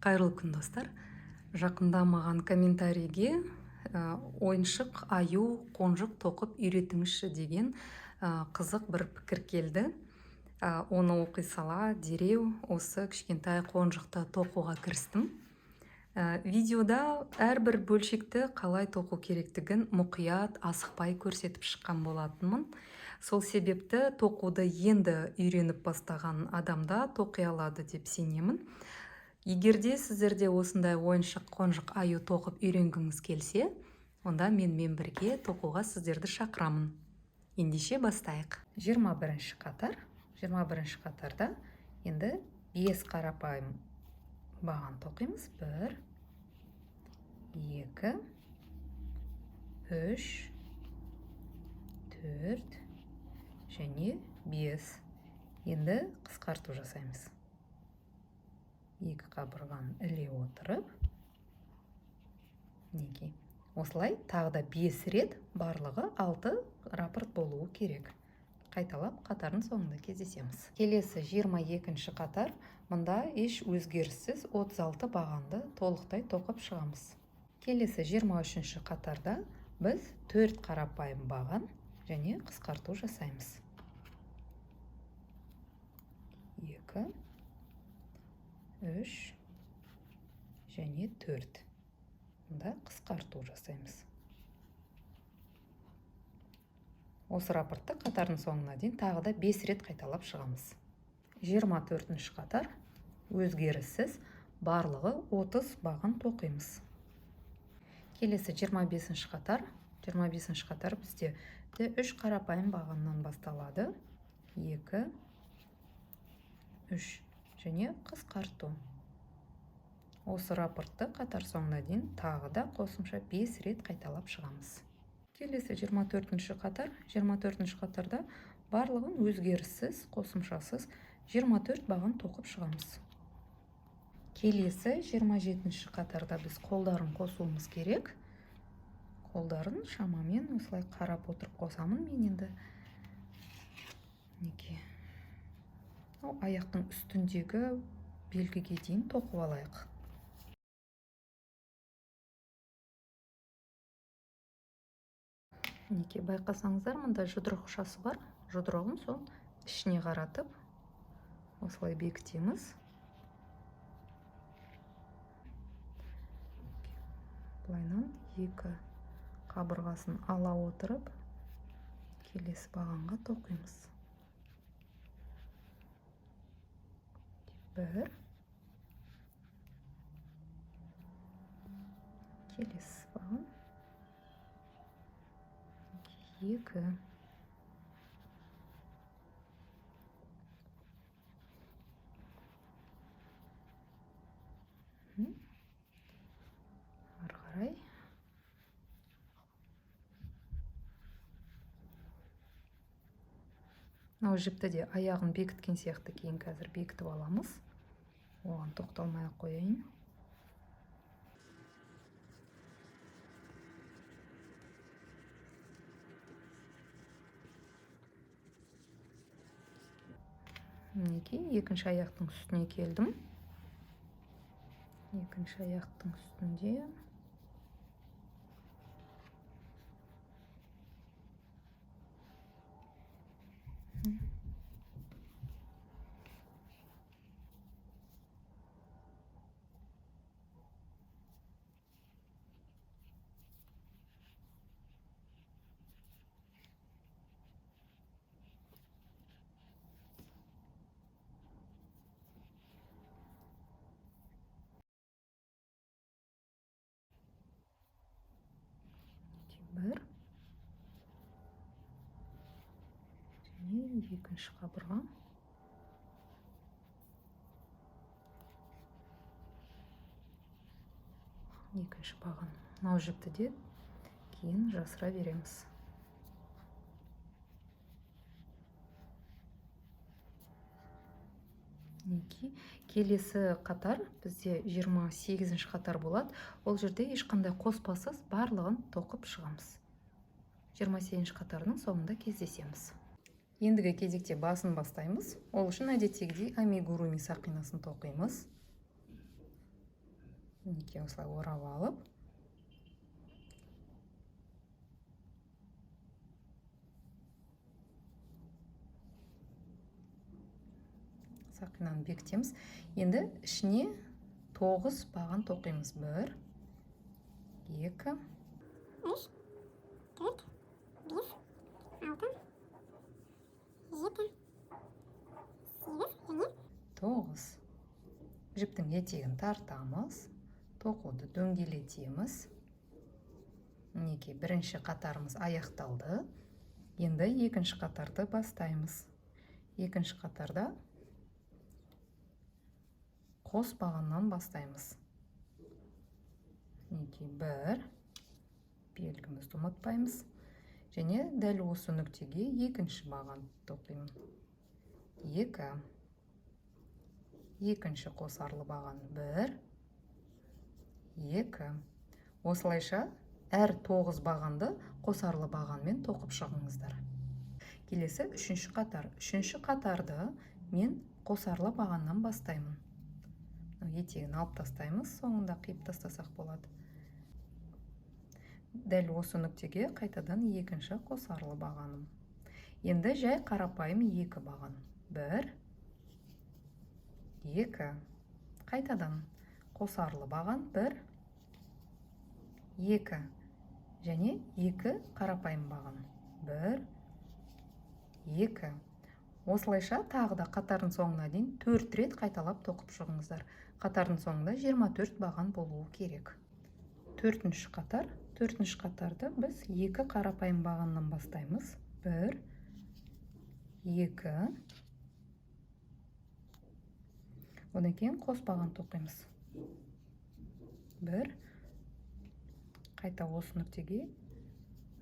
Қайырлы күн достар. Жақында маған комментарийге ойыншық аю қонжық тоқып үйретіңізші деген қызық бір пікір келді. Оны оқи сала дереу осы кішкентай қонжықты тоқуға кірістім. Видеода әрбір бөлшекті қалай тоқу керектігін мұқият асықпай көрсетіп шыққан болатынмын. Сол себепті тоқуды енді үйреніп бастаған адамда тоқи алады деп сенемін. Егерде сіздерде осындай ойыншық қонжық аю тоқып үйренгіңіз келсе, онда менімен бірге тоқуға сіздерді шақырамын. Ендеше бастайық. 21 қатар. 21 қатарда енді 5 қарапайым баған тоқимыз. 1, 2, 3, 4 және 5. Енді қысқарту жасаймыз. 2 қабырғаны іле отырып, неге? Осылай тағы да 5 рет, барлығы 6 рапорт болуы керек. Қайталап қатардың соңында кездесеміз. Келесі 22 қатар, мұнда еш өзгеріссіз 36 бағанды толықтай тоқып шығамыз. Келесі 23 қатарда біз 4 қарапайым баған және қысқарту жасаймыз. 2, 3 және 4. Мұнда қысқарту жасаймыз. Осы рапортты қатардың соңына дейін тағы да 5 рет қайталап шығамыз. 24 қатар өзгеріссіз, барлығы 30 баған тоқимыз. Келесі 25 қатар. 25 қатар бізде 3 қарапайым бағаннан басталады. 2, 3 және қысқарту. Осы рапортты қатар соңына дейін тағы да қосымша 5 рет қайталап шығамыз. Келесі 24 қатар. 24 қатарда барлығын өзгеріссіз, қосымшасыз 24 баған тоқып шығамыз. Келесі 27 қатарда біз қолдарын қосуымыз керек. Қолдарын шамамен осылай қарап отырып қосамын мен енді. Неге? Аяқтың үстіндегі белгіге дейін тоқып алайық. Неге байқасаңыздар, мұнда жұдырық ұшасы бар. Жұдырығын сол ішіне қаратып, осылай бекітеміз. Былайынан 2 қабырғасын ала отырып, келесі бағанға тоқимыз. 1, келесі баған, 2, ары қарай. Мынау жіпті де аяғын бекіткен сияқты кейін қазір бекітіп аламыз. Оған тоқталмай қояйын. Неге? Екінші аяқтың үстіне келдім. Екінші аяқтың үстінде. Бір және екінші қабырға. Екінші баған. Мынау жіпті де кейін жасыра береміз. Келесі қатар бізде 28 қатар болады. Ол жерде ешқандай қоспасыз барлығын тоқып шығамыз. 28 қатардың соңында кездесеміз. Ендігі кезекте басын бастаймыз. Ол үшін әдеттегідей амигуруми сақинасын тоқимыз. мінекей осылай орап алып, сақинаны бекітеміз. Енді ішіне 9 баған тоқимыз. 1, 2, 3, 4, 5, 6, 7, 8 және 9. Жіптің етегін тартамыз. Тоқуды дөңгелетеміз. Мінекей бірінші қатарымыз аяқталды. Енді екінші қатарды бастаймыз. Екінші қатарда қос бағаннан бастаймыз. Мінекей 1, белгімізді ұмытпаймыз. Және дәл осы нүктеге екінші баған тоқимын. 2, екінші қосарлы баған 1, 2. Осылайша әр 9 бағанды қосарлы бағанмен тоқып шығыңыздар. Келесі үшінші қатар. Үшінші қатарды мен қосарлы бағаннан бастаймын. Етегін алып тастаймыз, соңында қиып тастасақ болады. Дәл осы нүктеге қайтадан екінші қосарлы бағаным. Енді жай қарапайым 2 баған. 1, 2. Қайтадан қосарлы баған 1, 2. Және 2 қарапайым баған. 1, 2. Осылайша тағы да қатардың соңына дейін 4 рет қайталап тоқып шығыңыздар. Қатардың соңында 24 баған болуы керек. Төртінші қатар. Төртінші қатарды біз 2 қарапайым бағаннан бастаймыз. 1, 2. Одан кейін қос баған тоқимыз. 1. Қайта осы нүктеге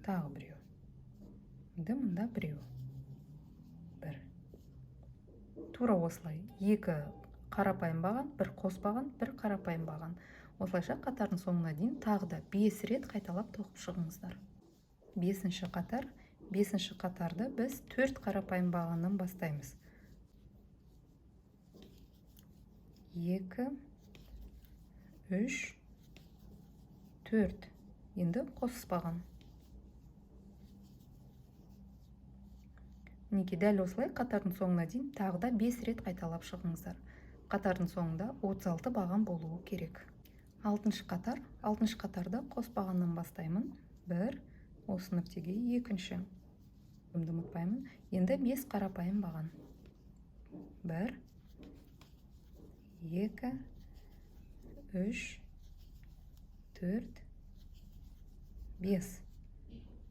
тағы біреу. Енді мұнда біреу. 1. Тура осылай. 2 қарапайым баған, 1 қос баған, 1 қарапайым баған. Осылайша қатардың соңына дейін тағы да 5 рет қайталап тоқып шығыңыздар. 5-ші қатар. 5-ші қатарды біз 4 қарапайым бағаннан бастаймыз. 2, 3, 4. Енді қос баған. Мінекей дәл осылай қатардың соңына дейін тағы да 5 рет қайталап шығыңыздар. Қатардың соңында 36 баған болуы керек. 6-шы қатар. 6-шы қатарда қос бағаннан бастаймын. 1, осы нүктеге екінші. Ұмытпаймын. Енді 5 қарапайым баған. 1, 2, 3, 4, 5.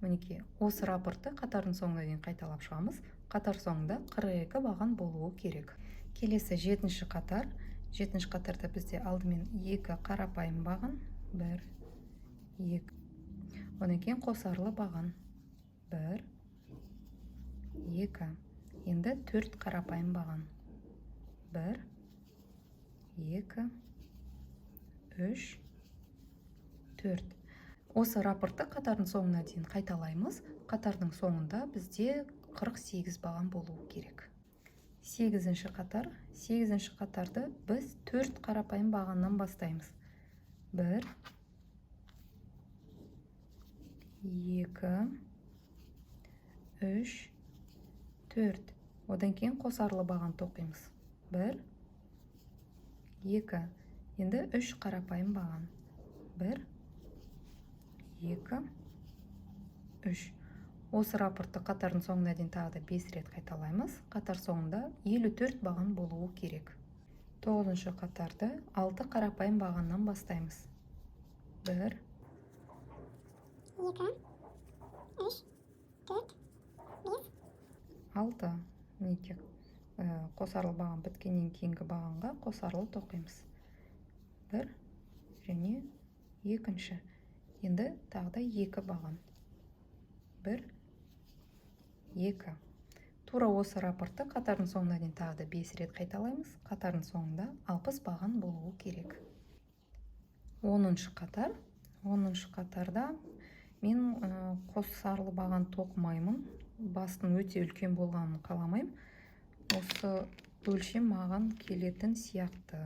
Мінекей осы рапортты қатардың соңына дейін қайталап шығамыз. Қатар соңында 42 баған болуы керек. Келесі 7-ші қатар. 7-ші қатарда бізде алдымен 2 қарапайым баған. 1, 2. Одан кейін қосарлы баған. 1, 2. Енді 4 қарапайым баған. 1, 2, 3, 4. Осы рапортты қатардың соңына дейін қайталаймыз. Қатардың соңында бізде 48 баған болуы керек. 8-ші қатар. 8-ші қатарды біз 4 қарапайым бағаннан бастаймыз. 1, 2, 3, 4. Одан кейін қосарлы баған тоқимыз. 1, 2. Енді 3 қарапайым баған. 1, 2, 3. Осы рапортты қатардың соңына дейін тағы да 5 рет қайталаймыз. Қатар соңында 54 баған болуы керек. 9-шы қатарды 6 қарапайым бағаннан бастаймыз. 1, 2, 3, 4, 5. 6. Мінекей қосарлы баған біткеннен кейінгі бағанға қосарлы тоқимыз. 1 және екінші. Енді тағы да 2 баған. 1, 2. Тура осы рапортты қатардың соңына дейін тағы да 5 рет қайталаймыз. Қатардың соңында 60 баған болуы керек. 10-шы қатар. 10-шы қатарда мен қосарлы баған тоқымаймын. Бастың өте үлкен болғанын қаламаймын. Осы өлшем маған келетін сияқты.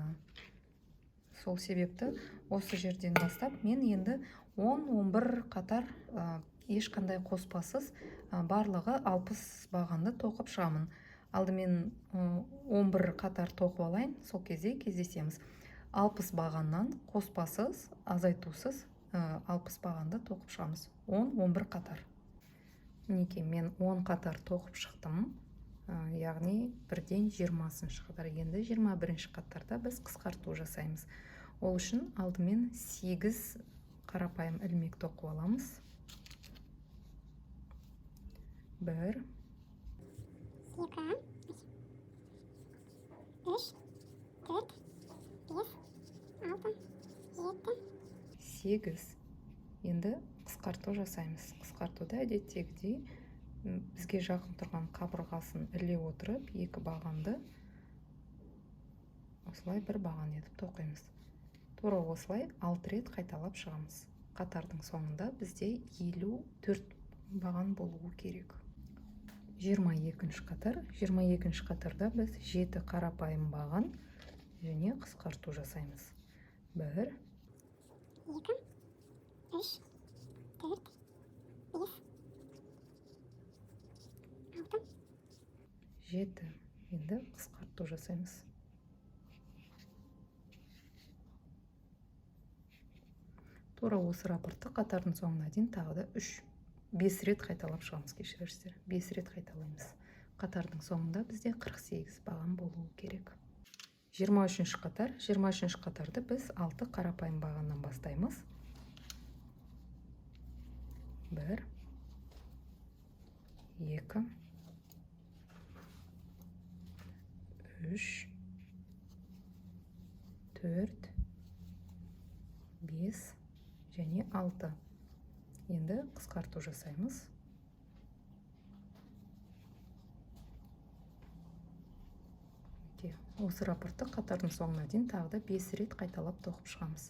Сол себепті осы жерден бастап мен енді 10-11 қатар ешқандай қоспасыз барлығы 60 бағанды тоқып шығамын. Алдымен 11 қатар тоқып алайын, сол кезде кездесеміз. 60 бағаннан қоспасыз, азайтусыз 60 бағанды тоқып шығамыз. 10-11 қатар. Мінекей, мен 10 қатар тоқып шықтым. Яғни бірден 20-шы қатар. Енді 21-ші қатарда біз қысқарту жасаймыз. Ол үшін алдымен 8 қарапайым ілмек тоқып аламыз. 1, 2, 3, 4, 5, 6, 7. 8. Енді қысқарту жасаймыз. Қысқартуда әдеттегідей бізге жақын тұрған қабырғасын іле отырып, 2 бағанды осылай 1 баған етіп тоқимыз. Тура осылай 6 рет қайталап шығамыз. Қатардың соңында бізде 54 баған болуы керек. 22-ші қатар. 22-ші қатарда біз 7 қарапайым баған және қысқарту жасаймыз. 1, 2, 3, 4, 5, 6. 7. Енді қысқарту жасаймыз. Тура осы рапортты қатардың соңына дейін тағы да 5 рет қайталап шығамыз, кешірерсіздер. 5 рет қайталаймыз. Қатардың соңында бізде 48 баған болуы керек. 23-ші қатар. 23-ші қатарды біз 6 қарапайым бағаннан бастаймыз. 1, 2, 3, 4, 5 және 6. Енді қысқарту жасаймыз. Осы рапортты қатардың соңына дейін тағы да 5 рет қайталап тоқып шығамыз.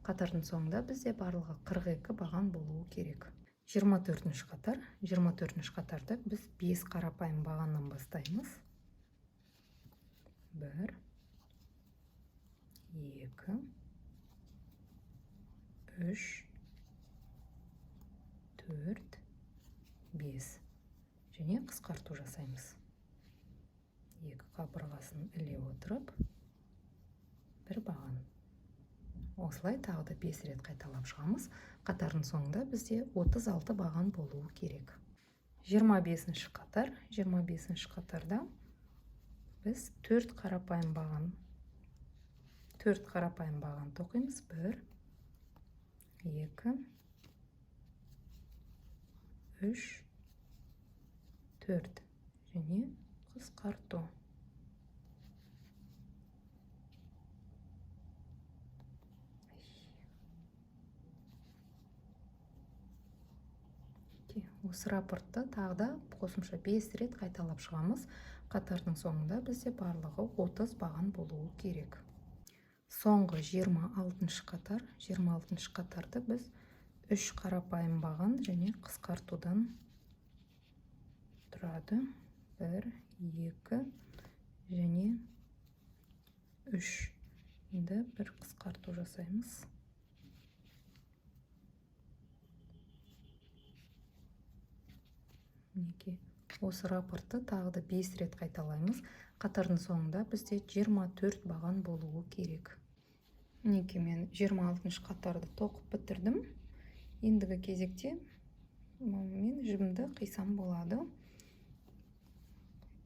Қатардың соңында бізде барлығы 42 баған болуы керек. 24-ші қатар. 24-ші қатарда біз 5 қарапайым бағаннан бастаймыз. 1, 2, 3, 4, 5 және қысқарту жасаймыз. 2 қабырғасын іле отырып 1 баған. Осылай тағы да 5 рет қайталап шығамыз. Қатардың соңында бізде 36 баған болуы керек. 25-ші қатар. 25-ші қатарда біз 4 қарапайым баған тоқимыз. 1, 2, 3, 4 және қысқарту. Осы рапортты тағы да қосымша 5 рет қайталап шығамыз. Қатардың соңында бізде барлығы 30 баған болуы керек. Соңғы 26-ші қатар. 26-ші қатарды біз 3 қарапайым баған және қысқартудан тұрады. 1, 2 және 3. Енді 1 қысқарту жасаймыз. Осы рапортты тағы да 5 рет қайталаймыз. Қатардың соңында бізде 24 баған болуы керек. Мінекей, мен 26-ші қатарды тоқып бітірдім. Ендігі кезекте мен жібімді қисам болады.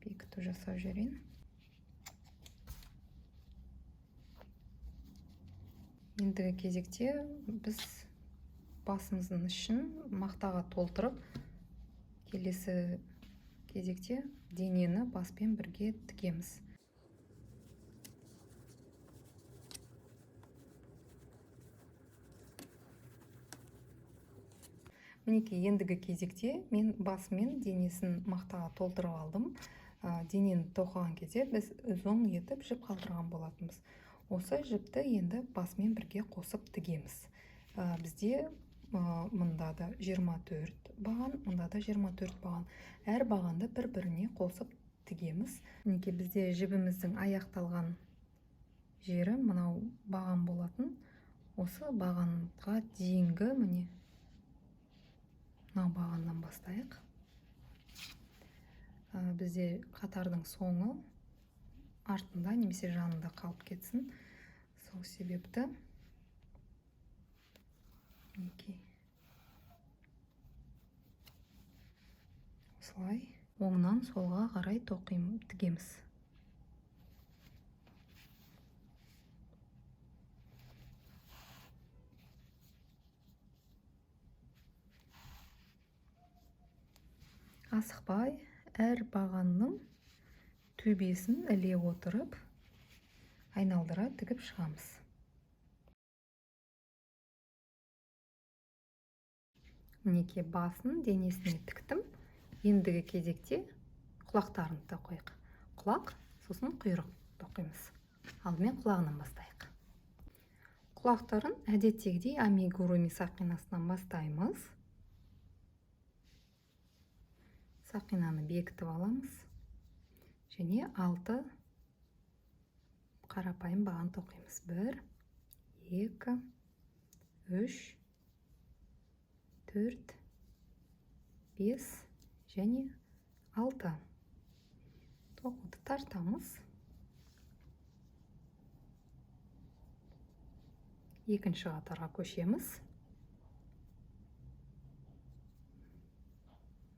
Бекіту жасап жіберейін. Ендігі кезекте біз басымыздың ішін мақтаға толтырып, келесі кезекте денені баспен бірге тігеміз. Мінекей, ендігі кезекте мен басымен денесін мақтаға толтырып алдым. Денені тоқыған кезде біз үзоң етіп жіп қалдырған болатынбыз. Осы жіпті енді басымен бірге қосып тігеміз. Бізде мұнда да 24 баған, мұнда да 24 баған. Әр бағанды бір-біріне қосып тігеміз. Мінекей, бізде жібіміздің аяқталған жері мынау баған болатын. Осы бағанға дейінгі міне мынау бағаннан бастайық. Бізде қатардың соңы артында немесе жанында қалып кетсін. Сол себепті осылай оңнан солға қарай тігеміз. Асықпай әр бағанның төбесін іле отырып айналдыра тігіп шығамыз. Мінекей басын денесіне тіктім. Ендігі кезекте құлақтарын тоқиық. Құлақ, сосын құйрық тоқимыз. Алдымен құлағынан бастайық. Құлақтарын әдеттегідей амигуруми сақинасынан бастаймыз. Сақинаны бекітіп аламыз. Және 6 қарапайым баған тоқимыз. 1, 2, 3, 4, 5 және 6. Тоқуды тартамыз. Екінші қатарға көшеміз.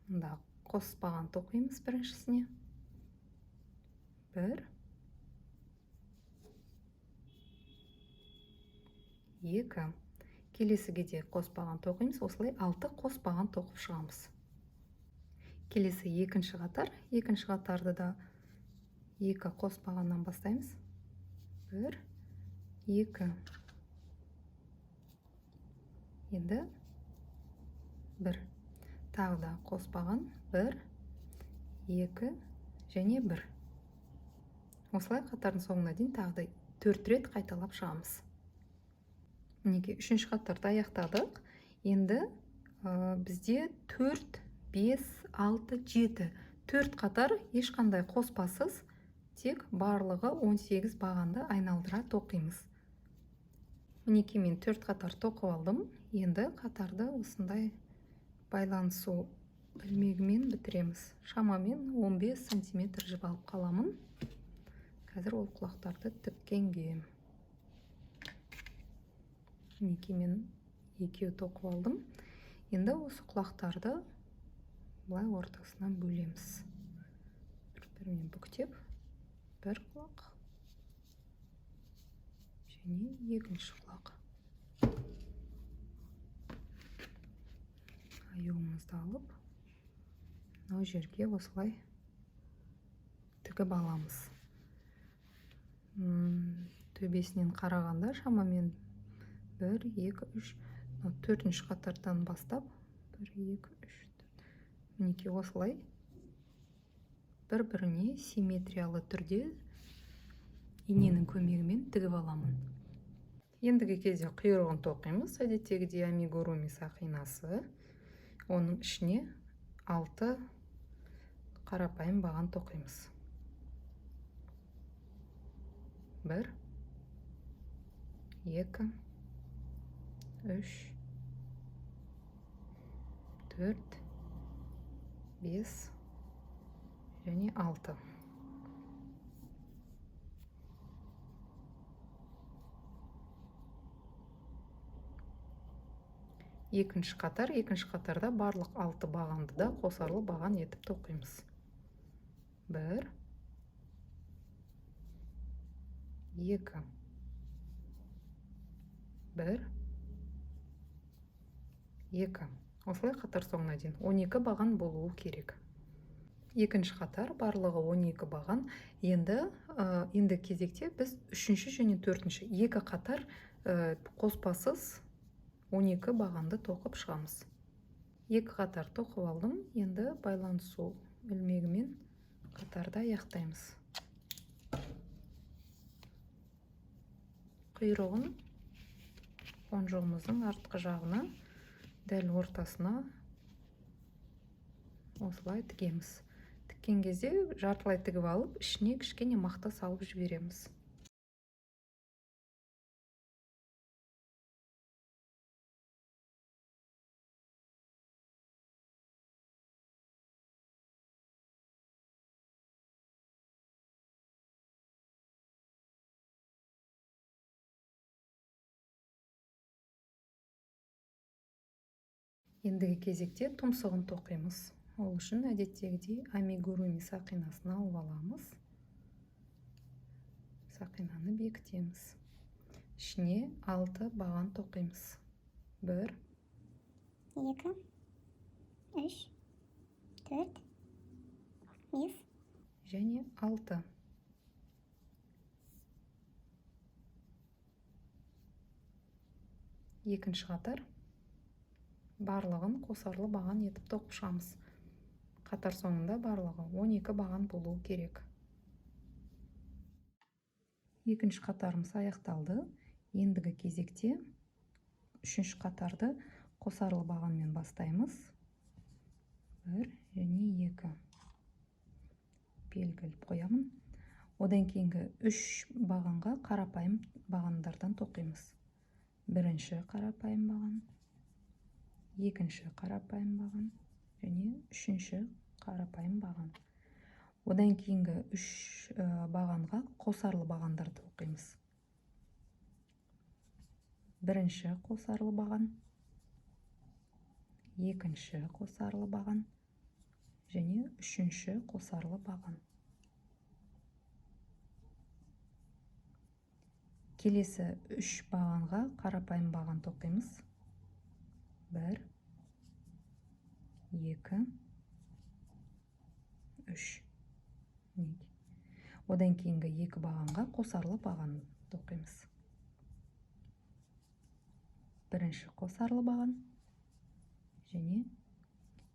Мұнда қос баған тоқимыз біріншісіне. 1, 2. Келесіге де қос баған тоқимыз. Осылай 6 қос баған тоқып шығамыз. Келесі екінші қатар. Екінші қатарды да 2 қос бағаннан бастаймыз. 1, 2. Енді 1. Тағы да қос баған. 1, 2 және 1. Осылай қатардың соңына дейін тағы да 4 рет қайталап шығамыз. Мінекей үшінші қатарды аяқтадық. Енді бізде 4, 5, 6, 7. 4 қатар ешқандай қоспасыз, тек барлығы 18 бағанды айналдыра тоқимыз. Мінекей мен 4 қатар тоқып алдым. Енді қатарды осындай байланысу ілмегімен бітіреміз. Шамамен 15 сантиметр жіп алып қаламын. Қазір ол құлақтарды тіккенге. Мінекей мен 2 тоқып алдым. Енді осы құлақтарды бұлай ортасынан бөлеміз. Бір-бірімен бүктеп, бір құлақ және екінші құлақ. Аюымызды алып, мынау жерге осылай тігіп аламыз. Төбесінен қарағанда шамамен 1, 2, 3, 4-ші қатардан бастап 1, 2, 3, 4. Мінекей осылай бір-біріне симметриялы түрде иненің көмегімен тігіп аламын. Ендігі кезде құйрығын тоқимыз. Әдеттегідей амигуруми сақинасы. Оның ішіне 6 қарапайым баған тоқимыз. 1, 2, 3, 4, 5 және 6. Екінші қатарда барлық 6 бағанды да қосарлы баған етіп тоқимыз. 1, 2, 1, 2. Осылай қатар соңына дейін 12 баған болуы керек. Екінші қатар барлығы 12 баған. Енді кезекте біз 3-ші және 4-ші 2 қатар қоспасыз 12 бағанды тоқып шығамыз. 2 қатар тоқып алдым. Енді байланысу ілмегімен қатарды аяқтаймыз. Құйрығын қонжығымыздың артқы жағына, дәл ортасына осылай тігеміз. Тіккен кезде жартылай тігіп алып, ішіне кішкене мақта салып жібереміз. Ендігі кезекте тұмсығын тоқимыз. Ол үшін әдеттегідей амигуруми сақинасын алып аламыз. Сақинаны бекітеміз. Ішіне 6 баған тоқимыз. 1, 2, 3, 4, 5, және 6. Екінші қатар барлығын қосарлы баған етіп тоқып шығамыз. Қатар соңында барлығы 12 баған болуы керек. Екінші қатарымыз аяқталды. Ендігі кезекте үшінші қатарды қосарлы бағанмен бастаймыз. 1 және 2. Белгілеп қоямын. Одан кейінгі 3 бағанға қарапайым бағандардан тоқимыз. Бірінші қарапайым баған, екінші қарапайым баған және үшінші қарапайым баған. Одан кейінгі 3 бағанға қосарлы бағандарды оқимыз. Бірінші қосарлы баған, екінші қосарлы баған және үшінші қосарлы баған. Келесі 3 бағанға қарапайым баған тоқимыз. 1, 2, 3. Одан кейінгі 2 бағанға қосарлы баған тоқимыз. Бірінші қосарлы баған және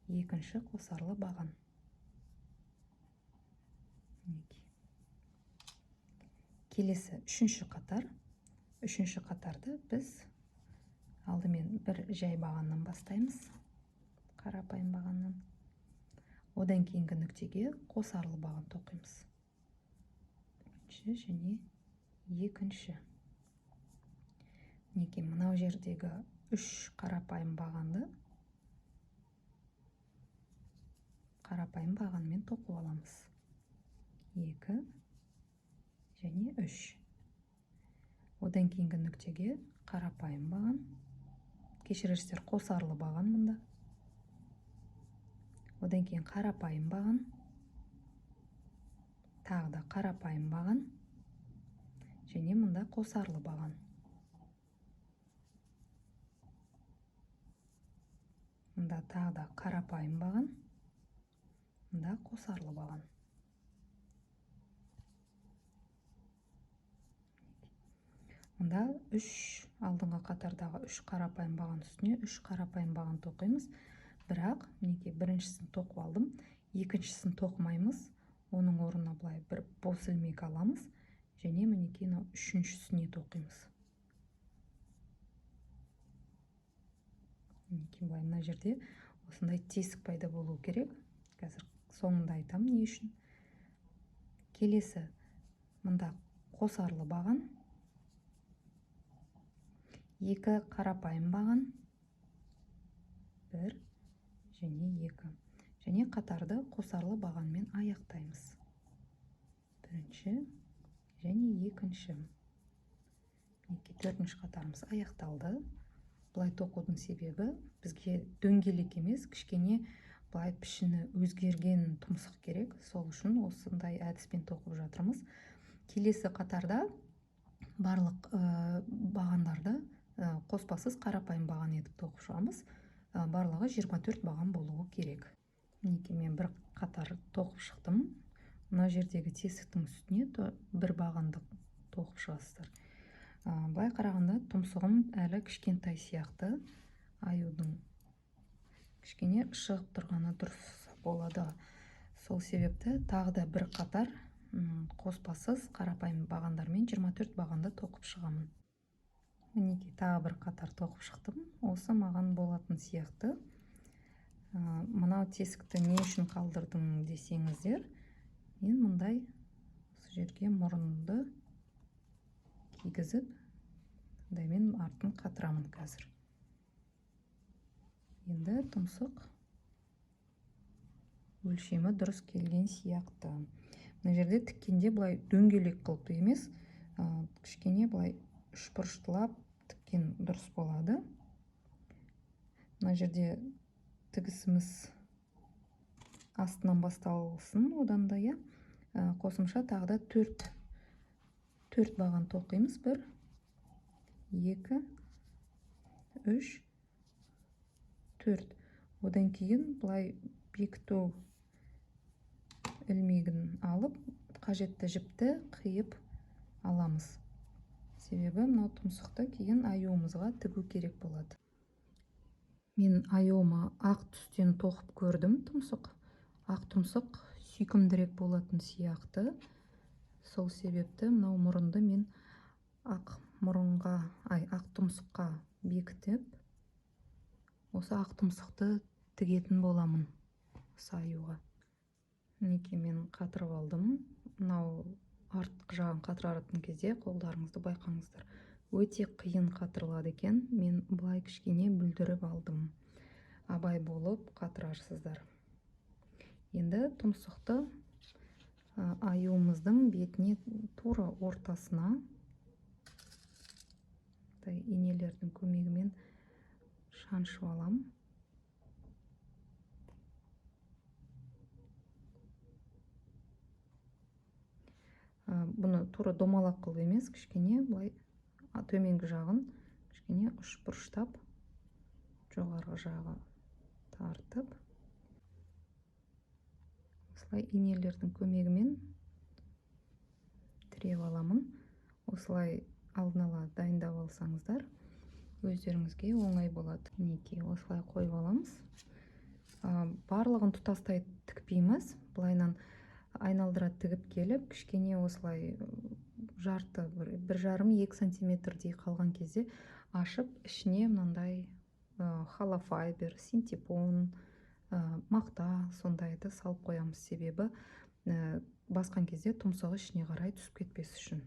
екінші қосарлы баған. Келесі үшінші қатар. Үшінші қатарды біз алдымен бір жай бағаннан бастаймыз. Қарапайым бағаннан. Одан кейінгі нүктеге қосарлы баған тоқимыз. Бірінші және екінші. Мінекей мынау жердегі 3 қарапайым бағанды қарапайым бағанмен тоқып аламыз. 2 және 3. Одан кейінгі нүктеге қарапайым баған. Кешірерсіздер, қосарлы баған мұнда. Одан кейін қарапайым баған. Тағы да қарапайым баған. Және мұнда қосарлы баған. Мұнда тағы да қарапайым баған. Мұнда қосарлы баған. Мұнда 3 алдыңғы қатардағы 3 қарапайым баған үстіне 3 қарапайым баған тоқимыз. Бірақ, мінекей біріншісін тоқып алдым, екіншісін тоқымаймыз. Оның орнына былай бір бос ілмек аламыз және мінекей үшіншісіне тоқимыз. Мінекей былай мына жерде осындай тесік пайда болу керек. Қазір соңында айтам не үшін. Келесі мұнда қосарлы баған. 2 қарапайым баған, 1 және 2. Және қатарды қосарлы бағанмен аяқтаймыз. Бірінші және екінші. Төртінші қатарымыз аяқталды. Бұлай тоқудың себебі бізге дөңгелек емес, кішкене бұлай пішіні өзгерген тұмсық керек. Сол үшін осындай әдіспен тоқып жатырмыз. Келесі қатарда барлық бағандарды қоспасыз қарапайым баған етіп тоқып шығамыз. Барлығы 24 баған болуы керек. Мінекей мен бір қатар тоқып шықтым. Мына жердегі тесіктің үстіне бір бағанды тоқып шығасыздар. Былай қарағанда тұмсығым әлі кішкентай сияқты. Аюдың кішкене шығып тұрғаны дұрыс болады. Сол себепті тағы да бір қатар қоспасыз қарапайым бағандармен 24 бағанды тоқып шығамын. Мінекей тағы бір қатар тоқып шықтым. Осы маған болатын сияқты. Мынау тесікті не үшін қалдырдым десеңіздер, мен мұндай осы жерге мұрынды кигізіп, мен артын қатырамын қазір. Енді тұмсық өлшемі дұрыс келген сияқты. Мына жерде тіккенде былай дөңгелек қылып емес, кішкене былай үшбұрыштылап тіккен дұрыс болады. мына жерде тігісіміз астынан басталсын, одан да қосымша тағы да 4 баған тоқимыз. 1 2 3 4. Одан кейін былай бекіту ілмегін алып, қажетті жіпті қиып аламыз. Себебі мынау тұмсықты кейін аюымызға тігу керек болады. Мен аюыма ақ түстен тоқып көрдім тұмсық. Ақ тұмсық сүйкімдірек болатын сияқты. Сол себепті мынау мұрынды мен ақ тұмсыққа бекітіп, осы ақ тұмсықты тігетін боламын осы аюға. Мінекей мен қатырып алдым. Мынау артқы жағын қатыратын кезде қолдарыңызды байқаңыздар. Өте қиын қатырылады екен. Мен былай кішкене бүлдіріп алдым. Абай болып қатырарсыздар. Енді тұмсықты аюымыздың бетіне тура ортасына инелердің көмегімен шаншып алам. Бұны тура домалақ қылып емес, кішкене былай төменгі жағын кішкене үшбұрыштап, жоғарғы жағы тартып, осылай инелердің көмегімен тіреп аламын. Осылай алдын ала дайындап алсаңыздар, өздеріңізге оңай болады. Мінекей осылай қойып аламыз. Барлығын тұтастай тікпейміз. Былайнан айналдыра тігіп келіп, кішкене осылай жарты 1,5-2 сантиметрдей қалған кезде ашып, ішіне мынандай холофайбер, синтепон, мақта сондайды салып қоямыз. Себебі басқан кезде тұмсығы ішіне қарай түсіп кетпес үшін.